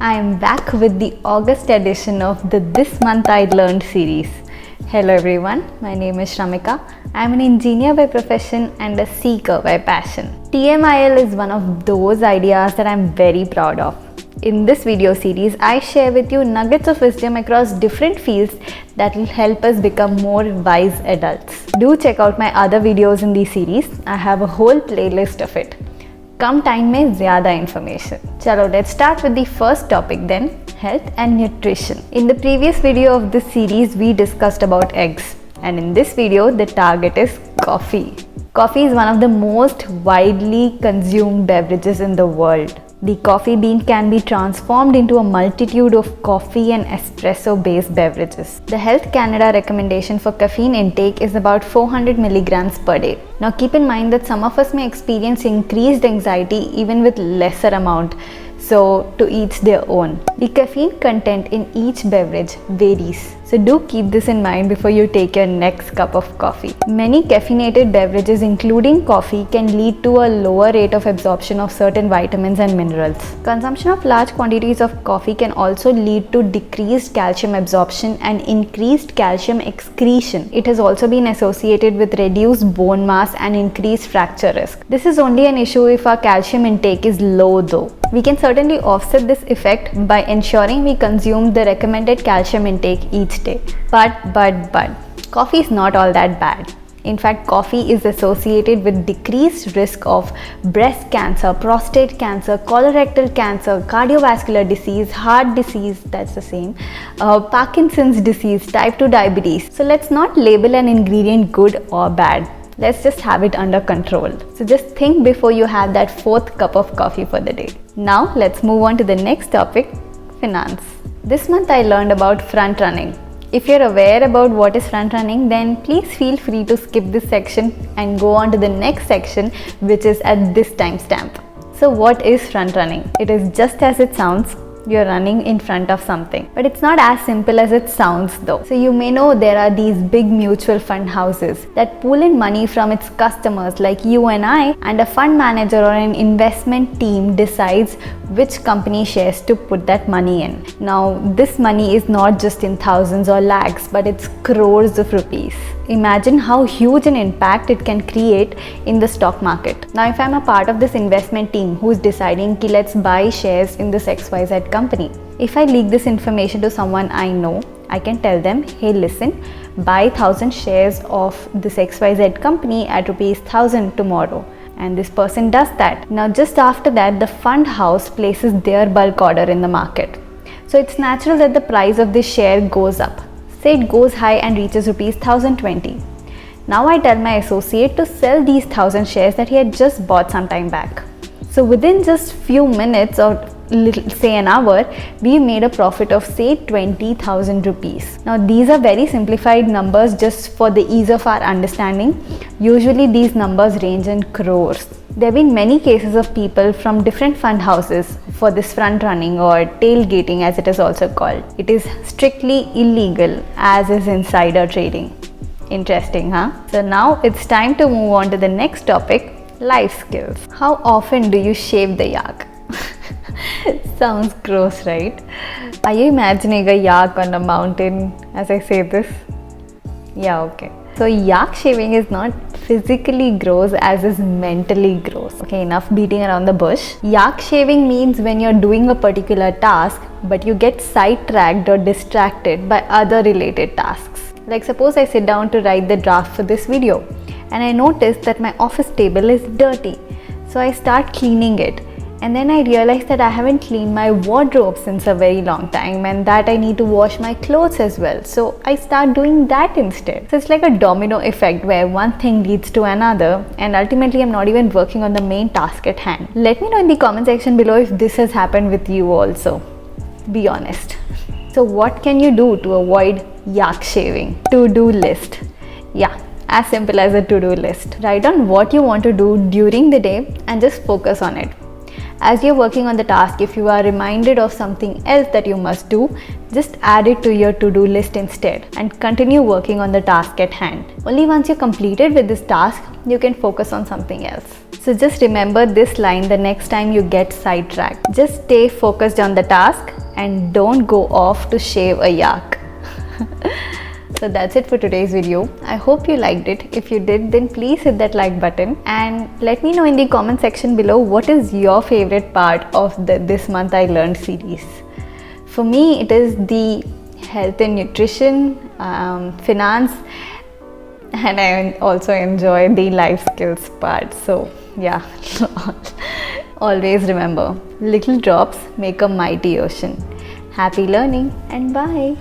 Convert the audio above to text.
I am back with the August edition of the This Month I Learned series. Hello everyone, my name is Shramika. I am an engineer by profession and a seeker by passion. TMIL is one of those ideas that I am very proud of. In this video series, I share with you nuggets of wisdom across different fields that will help us become more wise adults. Do check out my other videos in the series. I have a whole playlist of it. Come time में ज़्यादा information. चलो let's start with the first topic then, health and nutrition. In the previous video of this series, we discussed about eggs. And in this video, the target is coffee. Coffee is one of the most widely consumed beverages in the world. The coffee bean can be transformed into a multitude of coffee and espresso based beverages. The Health Canada recommendation for caffeine intake is about 400 milligrams per day. Now keep in mind that some of us may experience increased anxiety even with lesser amount. So to each their own. The caffeine content in each beverage varies. So do keep this in mind before you take your next cup of coffee. Many caffeinated beverages including coffee can lead to a lower rate of absorption of certain vitamins and minerals. Consumption of large quantities of coffee can also lead to decreased calcium absorption and increased calcium excretion. It has also been associated with reduced bone mass and increased fracture risk. This is only an issue if our calcium intake is low though. We can certainly offset this effect by ensuring we consume the recommended calcium intake each day. But, coffee is not all that bad. In fact, coffee is associated with decreased risk of breast cancer, prostate cancer, colorectal cancer, cardiovascular disease, heart disease, that's the same, Parkinson's disease, type 2 diabetes. So let's not label an ingredient good or bad. Let's just have it under control. So just think before you have that fourth cup of coffee for the day. Now let's move on to the next topic, finance. This month I learned about front running. If you're aware about what is front running, then please feel free to skip this section and go on to the next section, which is at this timestamp. So what is front running? It is just as it sounds. You're running in front of something, but it's not as simple as it sounds though. So you may know there are these big mutual fund houses that pool in money from its customers like you and I, and a fund manager or an investment team decides which company shares to put that money in. Now this money is not just in thousands or lakhs, but it's crores of rupees. Imagine how huge an impact it can create in the stock market. Now if I'm a part of this investment team who's deciding ki let's buy shares in this XYZ company, if I leak this information to someone I know, I can tell them, hey listen, buy 1000 shares of this XYZ company at rupees 1000 tomorrow. And this person does that. Now just after that, the fund house places their bulk order in the market. So it's natural that the price of this share goes up. Say it goes high and reaches rupees 1020. Now I tell my associate to sell these 1000 shares that he had just bought some time back. So within just few minutes or say an hour, we made a profit of say 20,000 rupees. Now these are very simplified numbers just for the ease of our understanding. Usually these numbers range in crores. There have been many cases of people from different fund houses for this front running or tailgating as it is also called. It is strictly illegal as is insider trading. Interesting, huh? So now it's time to move on to the next topic, life skills. How often do you shave the yak? Sounds gross, right? Are you imagining a yak on a mountain as I say this? Yeah, okay. So yak shaving is not physically gross as is mentally gross. Okay, enough beating around the bush. Yak shaving means when you're doing a particular task but you get sidetracked or distracted by other related tasks. Like suppose I sit down to write the draft for this video and I notice that my office table is dirty. So I start cleaning it. And then I realized that I haven't cleaned my wardrobe since a very long time and that I need to wash my clothes as well. So I start doing that instead. So it's like a domino effect where one thing leads to another and ultimately I'm not even working on the main task at hand. Let me know in the comment section below if this has happened with you also. Be honest. So what can you do to avoid yak shaving? To-do list. Yeah, as simple as a to-do list. Write down what you want to do during the day and just focus on it. As you're working on the task, if you are reminded of something else that you must do, just add it to your to-do list instead and continue working on the task at hand. Only once you're completed with this task, you can focus on something else. So just remember this line the next time you get sidetracked. Just stay focused on the task and don't go off to shave a yak. So that's it for today's video. I hope you liked it. If you did, then please hit that like button and let me know in the comment section below what is your favorite part of the This Month I Learned series. For me, it is the health and nutrition, finance, and I also enjoy the life skills part. So yeah, always remember, little drops make a mighty ocean. Happy learning and bye.